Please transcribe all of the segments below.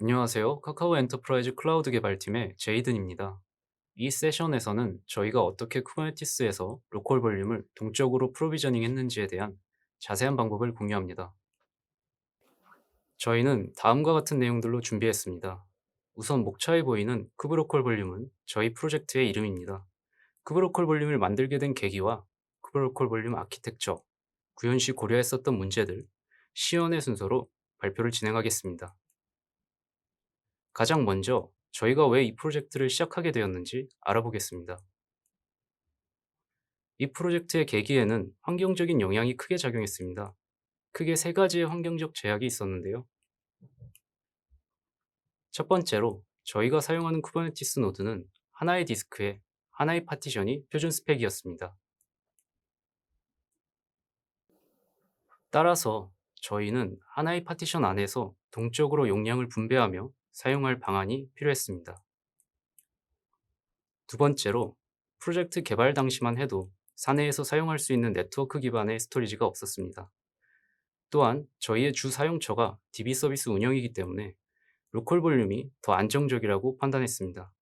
안녕하세요. 카카오 엔터프라이즈 클라우드 개발팀의 제이든입니다. 이 세션에서는 저희가 어떻게 쿠버네티스에서 로컬 볼륨을 동적으로 프로비저닝 했는지에 대한 자세한 방법을 공유합니다. 저희는 다음과 같은 내용들로 준비했습니다. 우선 목차에 보이는 쿠브로컬 볼륨은 저희 프로젝트의 이름입니다. 쿠브로컬 볼륨을 만들게 된 계기와 쿠브로컬 볼륨 아키텍처, 구현 시 고려했었던 문제들, 시연의 순서로 발표를 진행하겠습니다. 가장 먼저 저희가 왜 이 프로젝트를 시작하게 되었는지 알아보겠습니다. 이 프로젝트의 계기에는 환경적인 영향이 크게 작용했습니다. 크게 세 가지의 환경적 제약이 있었는데요. 첫 번째로 저희가 사용하는 쿠버네티스 노드는 하나의 디스크에 하나의 파티션이 표준 스펙이었습니다. 따라서 저희는 하나의 파티션 안에서 동적으로 용량을 분배하며 사용할 방안이 필요했습니다. 두 번째로 프로젝트 개발 당시만 해도 사내에서 사용할 수 있는 네트워크 기반의 스토리지가 없었습니다. 또한 저희의 주 사용처가 DB 서비스 운영이기 때문에 로컬 볼륨이 더 안정적이라고 판단했습니다.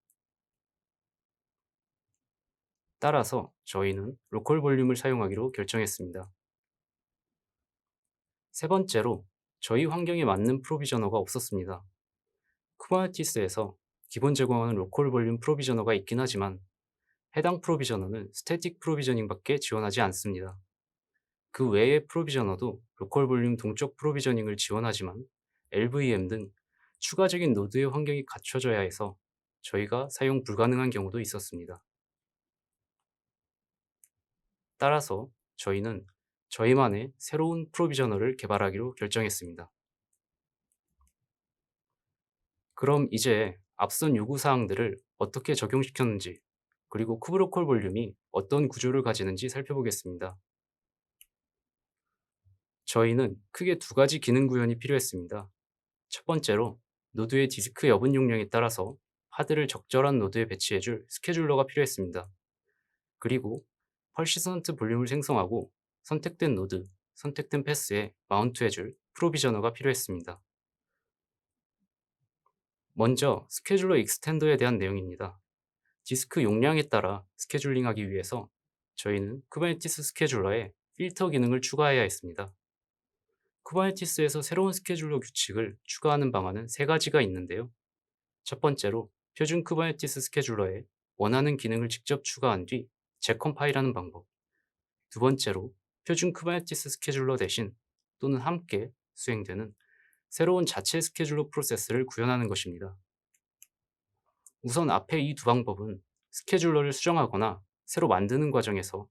따라서 저희는 로컬 볼륨을 사용하기로 결정했습니다. 세 번째로 저희 환경에 맞는 프로비저너가 없었습니다. 쿠버네티스에서 기본 제공하는 로컬 볼륨 프로비저너가 있긴 하지만 해당 프로비저너는 스태틱 프로비저닝밖에 지원하지 않습니다. 그 외의 프로비저너도 로컬 볼륨 동적 프로비저닝을 지원하지만 LVM 등 추가적인 노드의 환경이 갖춰져야 해서 저희가 사용 불가능한 경우도 있었습니다. 따라서 저희는 저희만의 새로운 프로비저너를 개발하기로 결정했습니다. 그럼 이제 앞선 요구사항들을 어떻게 적용시켰는지, 그리고 쿠브로콜 볼륨이 어떤 구조를 가지는지 살펴보겠습니다. 저희는 크게 두 가지 기능 구현이 필요했습니다. 첫 번째로 노드의 디스크 여분 용량에 따라서 하드를 적절한 노드에 배치해줄 스케줄러가 필요했습니다. 그리고 펄시선트 볼륨을 생성하고 선택된 노드, 선택된 패스에 마운트해줄 프로비저너가 필요했습니다. 먼저 스케줄러 익스텐더에 대한 내용입니다. 디스크 용량에 따라 스케줄링하기 위해서 저희는 쿠버네티스 스케줄러에 필터 기능을 추가해야 했습니다. 쿠버네티스에서 새로운 스케줄러 규칙을 추가하는 방안은 세 가지가 있는데요. 첫 번째로 표준 쿠버네티스 스케줄러에 원하는 기능을 직접 추가한 뒤 재컴파일하는 방법. 두 번째로 표준 쿠버네티스 스케줄러 대신 또는 함께 수행되는 새로운 자체 스케줄러 프로세스를 구현하는 것입니다. 우선 앞에 이 두 방법은 스케줄러를 수정하거나 새로 만드는 과정에서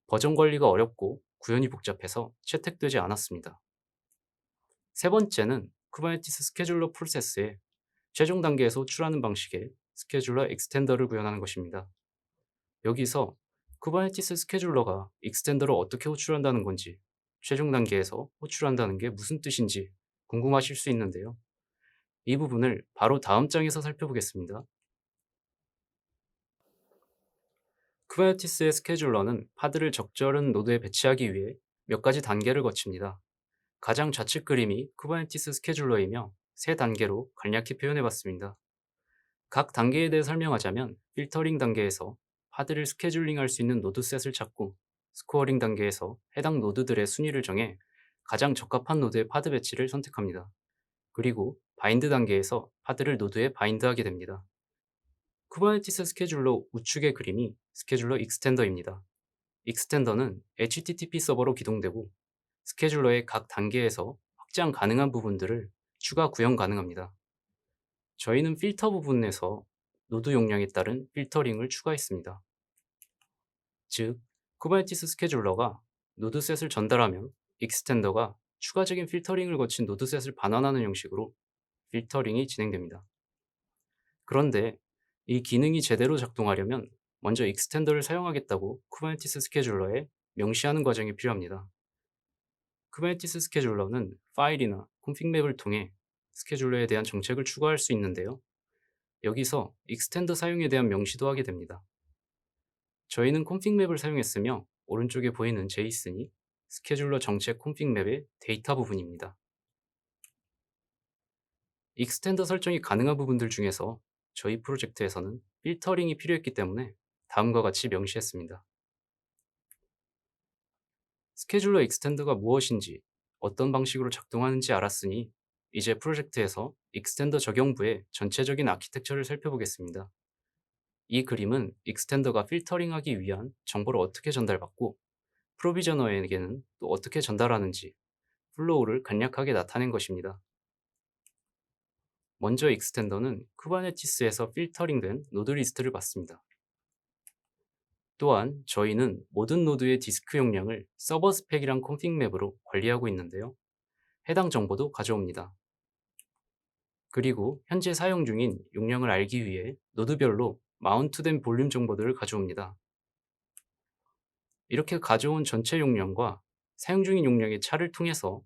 버전 관리가 어렵고 구현이 복잡해서 채택되지 않았습니다. 세 번째는 쿠버네티스 스케줄러 프로세스에 최종 단계에서 호출하는 방식의 스케줄러 익스텐더를 구현하는 것입니다. 여기서 쿠버네티스 스케줄러가 익스텐더를 어떻게 호출한다는 건지, 최종 단계에서 호출한다는 게 무슨 뜻인지 궁금하실 수 있는데요. 이 부분을 바로 다음 장에서 살펴보겠습니다. 쿠버네티스의 스케줄러는 파드를 적절한 노드에 배치하기 위해 몇 가지 단계를 거칩니다. 가장 좌측 그림이 쿠버네티스 스케줄러이며 세 단계로 간략히 표현해봤습니다. 각 단계에 대해 설명하자면 필터링 단계에서 파드를 스케줄링할 수 있는 노드 셋을 찾고, 스코어링 단계에서 해당 노드들의 순위를 정해 가장 적합한 노드의 파드 배치를 선택합니다. 그리고 바인드 단계에서 파드를 노드에 바인드하게 됩니다. 쿠버네티스 스케줄러 우측의 그림이 스케줄러 익스텐더입니다. 익스텐더는 HTTP 서버로 기동되고 스케줄러의 각 단계에서 확장 가능한 부분들을 추가 구현 가능합니다. 저희는 필터 부분에서 노드 용량에 따른 필터링을 추가했습니다. 즉, 쿠버네티스 스케줄러가 노드셋을 전달하면 익스텐더가 추가적인 필터링을 거친 노드셋을 반환하는 형식으로 필터링이 진행됩니다. 그런데 이 기능이 제대로 작동하려면 먼저 익스텐더를 사용하겠다고 쿠버네티스 스케줄러에 명시하는 과정이 필요합니다. 쿠버네티스 스케줄러는 파일이나 config 맵을 통해 스케줄러에 대한 정책을 추가할 수 있는데요. 여기서 익스텐더 사용에 대한 명시도 하게 됩니다. 저희는 config 맵을 사용했으며 오른쪽에 보이는 제이슨이 스케줄러 정책 config 맵의 데이터 부분입니다. 익스텐더 설정이 가능한 부분들 중에서 저희 프로젝트에서는 필터링이 필요했기 때문에 다음과 같이 명시했습니다. 스케줄러 익스텐더가 무엇인지, 어떤 방식으로 작동하는지 알았으니 이제 프로젝트에서 익스텐더 적용부의 전체적인 아키텍처를 살펴보겠습니다. 이 그림은 익스텐더가 필터링하기 위한 정보를 어떻게 전달받고 프로비저너에게는 또 어떻게 전달하는지 플로우를 간략하게 나타낸 것입니다. 먼저 익스텐더는 쿠버네티스에서 필터링된 노드 리스트를 받습니다. 또한 저희는 모든 노드의 디스크 용량을 서버 스펙이랑 컨픽 맵으로 관리하고 있는데요. 해당 정보도 가져옵니다. 그리고 현재 사용 중인 용량을 알기 위해 노드별로 마운트된 볼륨 정보들을 가져옵니다. 이렇게 가져온 전체 용량과 사용 중인 용량의 차를 통해서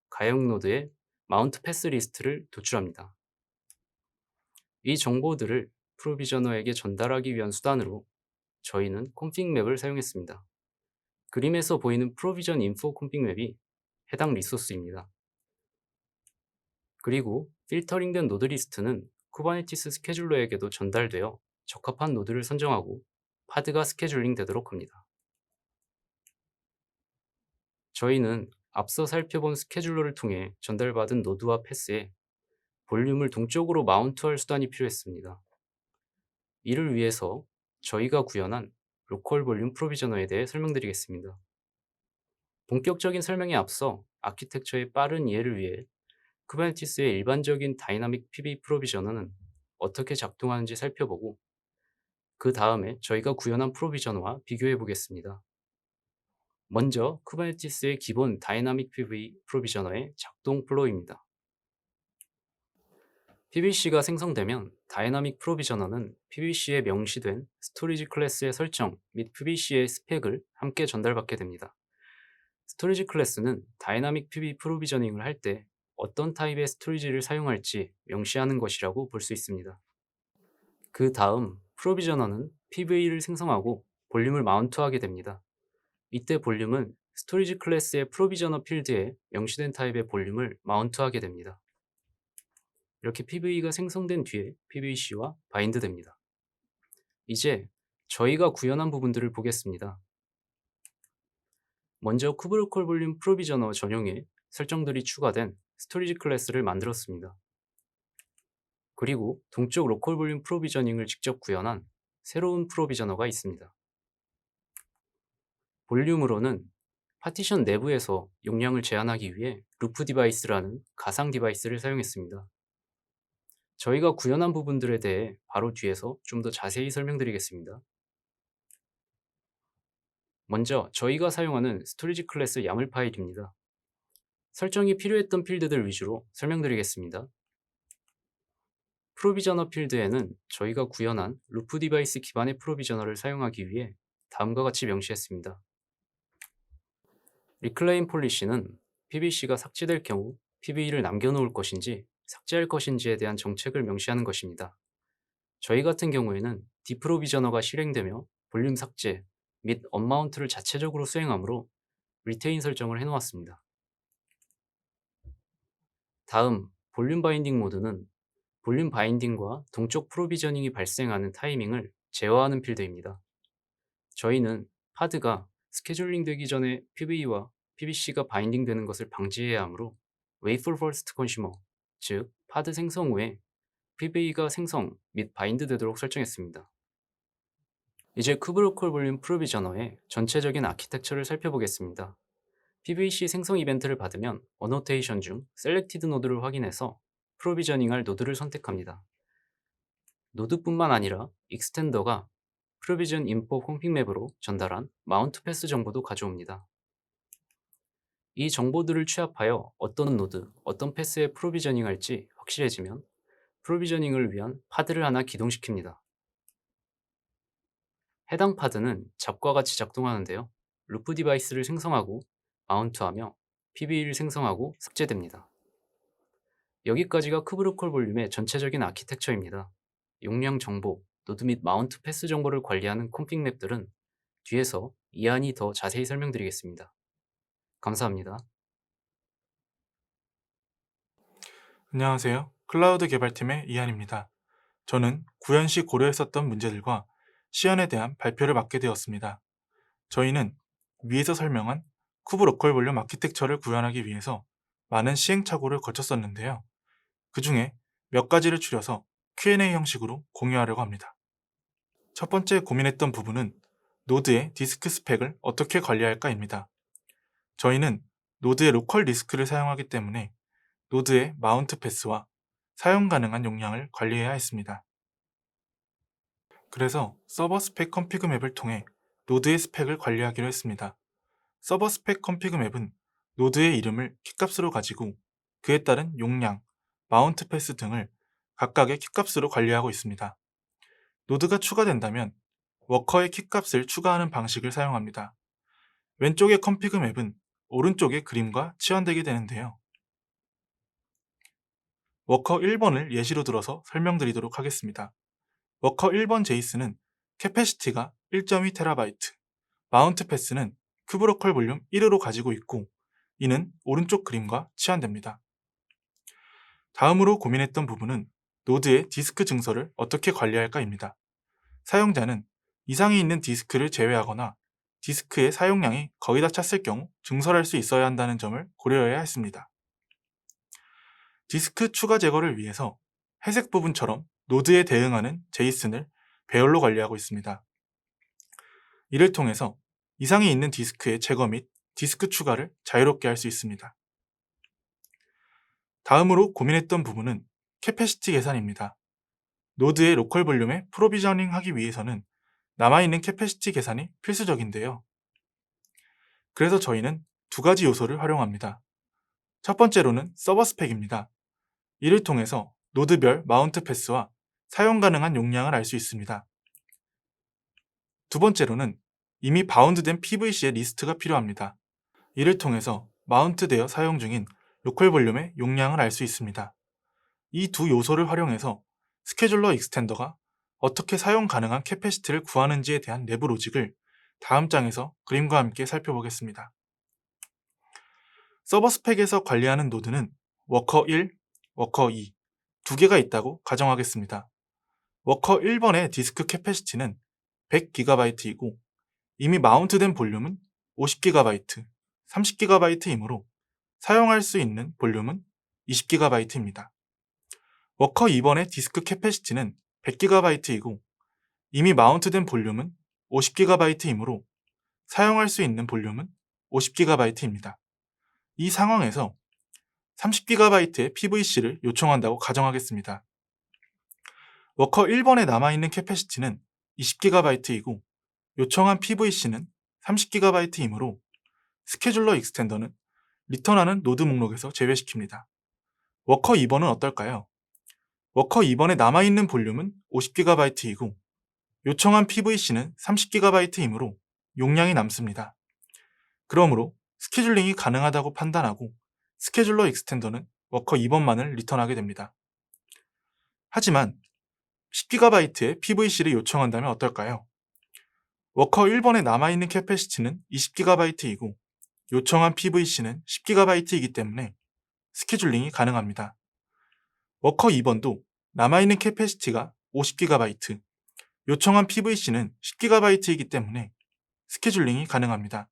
가용 노드의 마운트 패스 리스트를 도출합니다. 이 정보들을 프로비저너에게 전달하기 위한 수단으로 저희는 config 맵을 사용했습니다. 그림에서 보이는 프로비전 인포 config 맵이 해당 리소스입니다. 그리고 필터링된 노드 리스트는 쿠버네티스 스케줄러에게도 전달되어 적합한 노드를 선정하고 파드가 스케줄링 되도록 합니다. 저희는 앞서 살펴본 스케줄러를 통해 전달받은 노드와 패스에 볼륨을 동쪽으로 마운트할 수단이 필요했습니다. 이를 위해서 저희가 구현한 로컬 볼륨 프로비저너에 대해 설명드리겠습니다. 본격적인 설명에 앞서 아키텍처의 빠른 이해를 위해 쿠버네티스의 일반적인 다이나믹 PV 프로비저너는 어떻게 작동하는지 살펴보고 그 다음에 저희가 구현한 프로비저너와 비교해 보겠습니다. 먼저 쿠버네티스의 기본 다이나믹 PV 프로비저너의 작동 플로우입니다. PVC가 생성되면 다이나믹 프로비저너는 PVC에 명시된 스토리지 클래스의 설정 및 PVC의 스펙을 함께 전달받게 됩니다. 스토리지 클래스는 다이나믹 PV 프로비저닝을 할 때 어떤 타입의 스토리지를 사용할지 명시하는 것이라고 볼 수 있습니다. 그 다음 프로비저너는 PV를 생성하고 볼륨을 마운트하게 됩니다. 이때 볼륨은 스토리지 클래스의 프로비저너 필드에 명시된 타입의 볼륨을 마운트하게 됩니다. 이렇게 PV가 생성된 뒤에 PVC와 바인드됩니다. 이제 저희가 구현한 부분들을 보겠습니다. 먼저 쿠브로콜 볼륨 프로비저너 전용에 설정들이 추가된 스토리지 클래스를 만들었습니다. 그리고 동쪽 로컬 볼륨 프로비저닝을 직접 구현한 새로운 프로비저너가 있습니다. 볼륨으로는 파티션 내부에서 용량을 제한하기 위해 루프 디바이스라는 가상 디바이스를 사용했습니다. 저희가 구현한 부분들에 대해 바로 뒤에서 좀 더 자세히 설명드리겠습니다. 먼저 저희가 사용하는 스토리지 클래스 야물 파일입니다. 설정이 필요했던 필드들 위주로 설명드리겠습니다. 프로비저너 필드에는 저희가 구현한 루프 디바이스 기반의 프로비저너를 사용하기 위해 다음과 같이 명시했습니다. 리클레임 폴리시는 PVC가 삭제될 경우 PV를 남겨놓을 것인지 삭제할 것인지에 대한 정책을 명시하는 것입니다. 저희 같은 경우에는 디프로비저너가 실행되며 볼륨 삭제 및 언마운트를 자체적으로 수행하므로 리테인 설정을 해놓았습니다. 다음 볼륨 바인딩 모드는 볼륨 바인딩과 동쪽 프로비저닝이 발생하는 타이밍을 제어하는 필드입니다. 저희는 파드가 스케줄링 되기 전에 PV와 PVC가 바인딩 되는 것을 방지해야 하므로 Wait for First Consumer, 즉 파드 생성 후에 PV가 생성 및 바인드 되도록 설정했습니다. 이제 쿠브로콜 볼륨 프로비저너의 전체적인 아키텍처를 살펴보겠습니다. PVC 생성 이벤트를 받으면 어노테이션 중 셀렉티드 노드를 확인해서 프로비저닝할 노드를 선택합니다. 노드뿐만 아니라 익스텐더가 프로비전 인포 config 맵으로 전달한 마운트 패스 정보도 가져옵니다. 이 정보들을 취합하여 어떤 노드, 어떤 패스에 프로비저닝할지 확실해지면 프로비저닝을 위한 파드를 하나 기동시킵니다. 해당 파드는 잡과 같이 작동하는데요. 루프 디바이스를 생성하고 마운트하며 PB를 생성하고 삭제됩니다. 여기까지가 쿠브로콜 볼륨의 전체적인 아키텍처입니다. 용량 정보, 노드 및 마운트 패스 정보를 관리하는 config 맵들은 뒤에서 이안이 더 자세히 설명드리겠습니다. 감사합니다. 안녕하세요. 클라우드 개발팀의 이한입니다. 저는 구현 시 고려했었던 문제들과 시연에 대한 발표를 맡게 되었습니다. 저희는 위에서 설명한 쿠브 로컬 볼륨 아키텍처를 구현하기 위해서 많은 시행착오를 거쳤었는데요. 그 중에 몇 가지를 추려서 Q&A 형식으로 공유하려고 합니다. 첫 번째 고민했던 부분은 노드의 디스크 스펙을 어떻게 관리할까입니다. 저희는 노드의 로컬 디스크를 사용하기 때문에 노드의 마운트 패스와 사용 가능한 용량을 관리해야 했습니다. 그래서 서버 스펙 컴피그 맵을 통해 노드의 스펙을 관리하기로 했습니다. 서버 스펙 컴피그 맵은 노드의 이름을 키값으로 가지고 그에 따른 용량, 마운트 패스 등을 각각의 키값으로 관리하고 있습니다. 노드가 추가된다면 워커의 키값을 추가하는 방식을 사용합니다. 왼쪽의 컴피그 맵은 오른쪽의 그림과 치환되게 되는데요. 워커 1번을 예시로 들어서 설명드리도록 하겠습니다. 워커 1번 제이스는 캐패시티가 1.2TB, 마운트 패스는 큐브로컬 볼륨 1으로 가지고 있고 이는 오른쪽 그림과 치환됩니다. 다음으로 고민했던 부분은 노드의 디스크 증서를 어떻게 관리할까입니다. 사용자는 이상이 있는 디스크를 제외하거나 디스크의 사용량이 거의 다 찼을 경우 증설할 수 있어야 한다는 점을 고려해야 했습니다. 디스크 추가 제거를 위해서 회색 부분처럼 노드에 대응하는 제이슨을 배열로 관리하고 있습니다. 이를 통해서 이상이 있는 디스크의 제거 및 디스크 추가를 자유롭게 할 수 있습니다. 다음으로 고민했던 부분은 캐패시티 계산입니다. 노드의 로컬 볼륨에 프로비저닝 하기 위해서는 남아있는 캐패시티 계산이 필수적인데요. 그래서 저희는 두 가지 요소를 활용합니다. 첫 번째로는 서버 스펙입니다. 이를 통해서 노드별 마운트 패스와 사용 가능한 용량을 알 수 있습니다. 두 번째로는 이미 바운드된 PVC의 리스트가 필요합니다. 이를 통해서 마운트되어 사용 중인 로컬 볼륨의 용량을 알 수 있습니다. 이 두 요소를 활용해서 스케줄러 익스텐더가 어떻게 사용 가능한 캐패시티를 구하는지에 대한 내부 로직을 다음 장에서 그림과 함께 살펴보겠습니다. 서버 스펙에서 관리하는 노드는 워커 1, 워커 2 두 개가 있다고 가정하겠습니다. 워커 1번의 디스크 캐패시티는 100GB이고 이미 마운트된 볼륨은 50GB, 30GB이므로 사용할 수 있는 볼륨은 20GB입니다. 워커 2번의 디스크 캐패시티는 100GB이고 이미 마운트된 볼륨은 50GB이므로 사용할 수 있는 볼륨은 50GB입니다. 이 상황에서 30GB의 PVC를 요청한다고 가정하겠습니다. 워커 1번에 남아있는 캐패시티는 20GB이고 요청한 PVC는 30GB이므로 스케줄러 익스텐더는 리턴하는 노드 목록에서 제외시킵니다. 워커 2번은 어떨까요? 워커 2번에 남아있는 볼륨은 50GB이고 요청한 PVC는 30GB이므로 용량이 남습니다. 그러므로 스케줄링이 가능하다고 판단하고 스케줄러 익스텐더는 워커 2번만을 리턴하게 됩니다. 하지만 10GB의 PVC를 요청한다면 어떨까요? 워커 1번에 남아있는 캐패시티는 20GB이고 요청한 PVC는 10GB이기 때문에 스케줄링이 가능합니다. 워커 2번도 남아있는 캐패시티가 50GB, 요청한 PVC는 10GB이기 때문에 스케줄링이 가능합니다.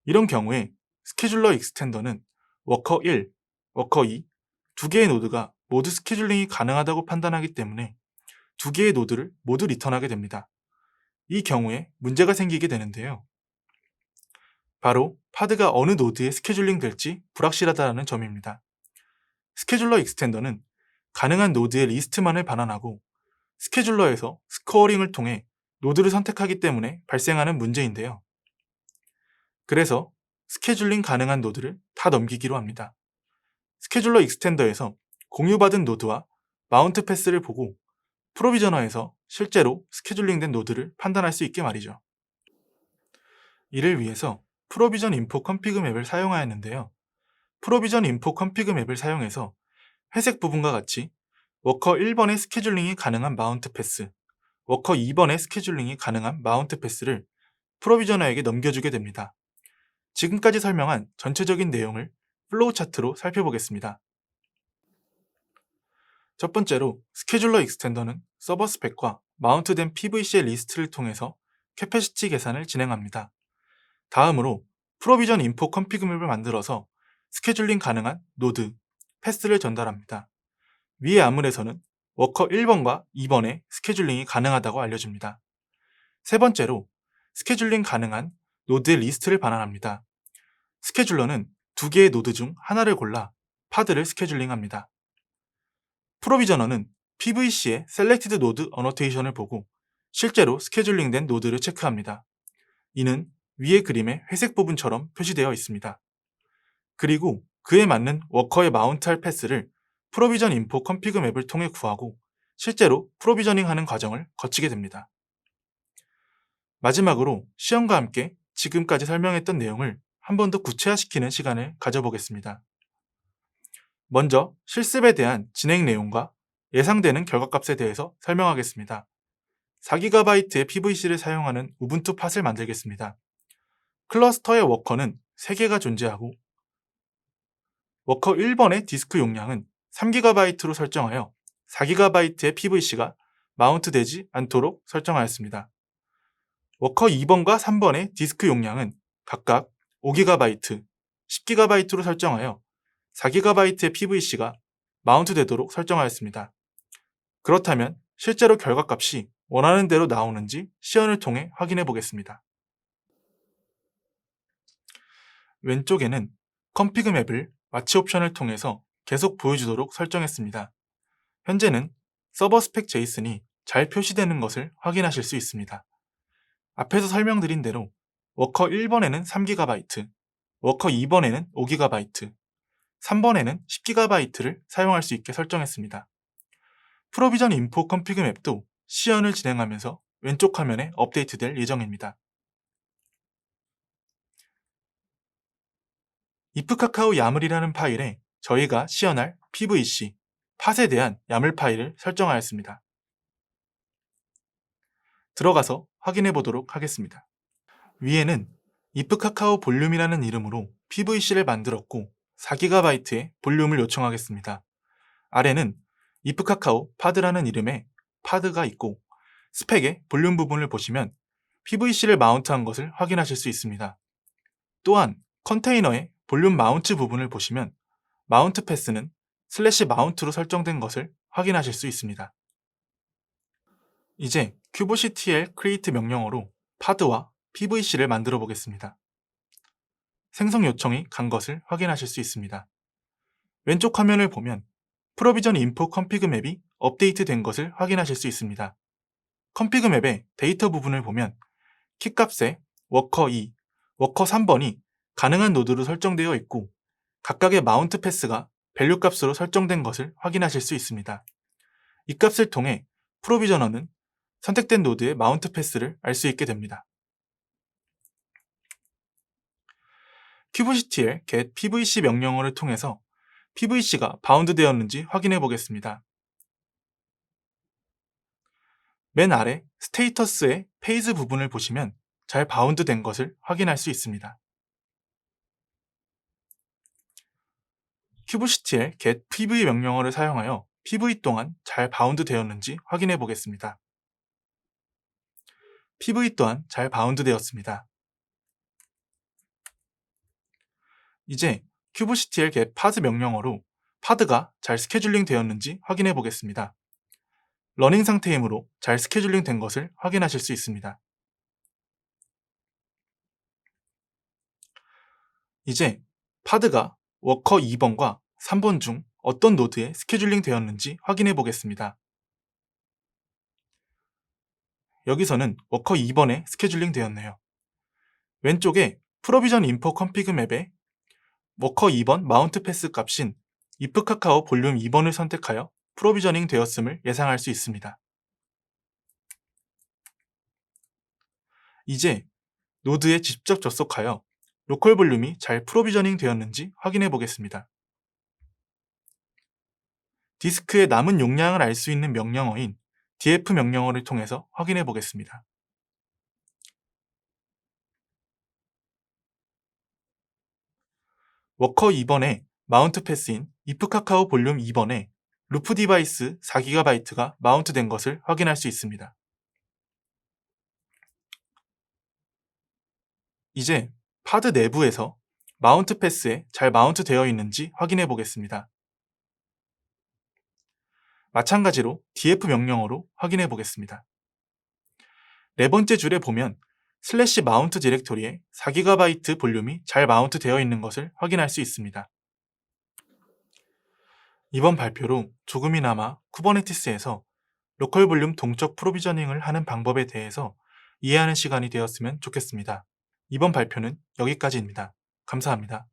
이런 경우에 스케줄러 익스텐더는 워커 1, 워커 2, 두 개의 노드가 모두 스케줄링이 가능하다고 판단하기 때문에 두 개의 노드를 모두 리턴하게 됩니다. 이 경우에 문제가 생기게 되는데요. 바로 파드가 어느 노드에 스케줄링 될지 불확실하다는 점입니다. 스케줄러 익스텐더는 가능한 노드의 리스트만을 반환하고 스케줄러에서 스코어링을 통해 노드를 선택하기 때문에 발생하는 문제인데요. 그래서 스케줄링 가능한 노드를 다 넘기기로 합니다. 스케줄러 익스텐더에서 공유받은 노드와 마운트 패스를 보고 프로비저너에서 실제로 스케줄링된 노드를 판단할 수 있게 말이죠. 이를 위해서 프로비전 인포 컴피그 맵을 사용하였는데요. 프로비전 인포 컴피그 맵을 사용해서 회색 부분과 같이 워커 1번의 스케줄링이 가능한 마운트 패스, 워커 2번의 스케줄링이 가능한 마운트 패스를 프로비저너에게 넘겨주게 됩니다. 지금까지 설명한 전체적인 내용을 플로우 차트로 살펴보겠습니다. 첫 번째로 스케줄러 익스텐더는 서버 스펙과 마운트된 PVC의 리스트를 통해서 캐패시티 계산을 진행합니다. 다음으로 프로비전 인포 컨피그 맵을 만들어서 스케줄링 가능한 노드, 패스를 전달합니다. 위의 아물에서는 워커 1번과 2번의 스케줄링이 가능하다고 알려줍니다. 세 번째로 스케줄링 가능한 노드의 리스트를 반환합니다. 스케줄러는 두 개의 노드 중 하나를 골라 파드를 스케줄링합니다. 프로비저너는 PVC의 Selected Node Annotation을 보고 실제로 스케줄링된 노드를 체크합니다. 이는 위의 그림의 회색 부분처럼 표시되어 있습니다. 그리고 그에 맞는 워커의 마운트할 패스를 프로비전 인포 컨피그 맵을 통해 구하고 실제로 프로비저닝하는 과정을 거치게 됩니다. 마지막으로 시험과 함께 지금까지 설명했던 내용을 한 번 더 구체화시키는 시간을 가져보겠습니다. 먼저 실습에 대한 진행 내용과 예상되는 결과값에 대해서 설명하겠습니다. 4GB의 PVC를 사용하는 우분투 팟을 만들겠습니다. 클러스터의 워커는 3개가 존재하고 워커 1번의 디스크 용량은 3GB로 설정하여 4GB의 PVC가 마운트되지 않도록 설정하였습니다. 워커 2번과 3번의 디스크 용량은 각각 5GB, 10GB로 설정하여 4GB의 PVC가 마운트되도록 설정하였습니다. 그렇다면 실제로 결과값이 원하는 대로 나오는지 시연을 통해 확인해 보겠습니다. 왼쪽에는 컨피그 맵을 와치 옵션을 통해서 계속 보여주도록 설정했습니다. 현재는 서버 스펙 제이슨이 잘 표시되는 것을 확인하실 수 있습니다. 앞에서 설명드린 대로 워커 1번에는 3GB, 워커 2번에는 5GB, 3번에는 10GB를 사용할 수 있게 설정했습니다. 프로비전 인포 컨피그 맵도 시연을 진행하면서 왼쪽 화면에 업데이트될 예정입니다. if카카오 야물이라는 파일에 저희가 시연할 PVC, 팟에 대한 야물 파일을 설정하였습니다. 들어가서 확인해 보도록 하겠습니다. 위에는 if카카오 볼륨이라는 이름으로 PVC를 만들었고 4GB의 볼륨을 요청하겠습니다. 아래는 if카카오 파드라는 이름의 파드가 있고 스펙의 볼륨 부분을 보시면 PVC를 마운트한 것을 확인하실 수 있습니다. 또한 컨테이너의 볼륨 마운트 부분을 보시면 마운트 패스는 /마운트로 설정된 것을 확인하실 수 있습니다. 이제 kubectl create 명령어로 파드와 PVC를 만들어 보겠습니다. 생성 요청이 간 것을 확인하실 수 있습니다. 왼쪽 화면을 보면 프로비전 인포 컨피그 맵이 업데이트 된 것을 확인하실 수 있습니다. 컨피그 맵의 데이터 부분을 보면 키값에 워커 2, 워커 3번이 가능한 노드로 설정되어 있고 각각의 마운트 패스가 밸류 값으로 설정된 것을 확인하실 수 있습니다. 이 값을 통해 프로비저너는 선택된 노드의 마운트 패스를 알 수 있게 됩니다. kubectl get pvc 명령어를 통해서 PVC가 바운드 되었는지 확인해 보겠습니다. 맨 아래 스테이터스의 페이즈 부분을 보시면 잘 바운드 된 것을 확인할 수 있습니다. kubectl get pv 명령어를 사용하여 pv 동안 잘 바운드 되었는지 확인해 보겠습니다. pv 또한 잘 바운드 되었습니다. 이제 kubectl get path 명령어로 파드가 잘 스케줄링 되었는지 확인해 보겠습니다. 러닝 상태이므로 잘 스케줄링 된 것을 확인하실 수 있습니다. 이제 파드가 워커 2번과 3번 중 어떤 노드에 스케줄링 되었는지 확인해 보겠습니다. 여기서는 워커 2번에 스케줄링 되었네요. 왼쪽에 프로비전 인포 컨피그 맵에 워커 2번 마운트 패스 값인 if카카오 볼륨 2번을 선택하여 프로비저닝 되었음을 예상할 수 있습니다. 이제 노드에 직접 접속하여 로컬 볼륨이 잘 프로비저닝 되었는지 확인해 보겠습니다. 디스크의 남은 용량을 알 수 있는 명령어인 df 명령어를 통해서 확인해 보겠습니다. 워커 2번의 마운트 패스인 if카카오 볼륨 2번에 루프 디바이스 4GB가 마운트된 것을 확인할 수 있습니다. 이제 파드 내부에서 마운트 패스에 잘 마운트 되어 있는지 확인해 보겠습니다. 마찬가지로 df 명령어로 확인해 보겠습니다. 네 번째 줄에 보면 슬래시 마운트 디렉토리에 4GB 볼륨이 잘 마운트 되어 있는 것을 확인할 수 있습니다. 이번 발표로 조금이나마 쿠버네티스에서 로컬 볼륨 동적 프로비저닝을 하는 방법에 대해서 이해하는 시간이 되었으면 좋겠습니다. 이번 발표는 여기까지입니다. 감사합니다.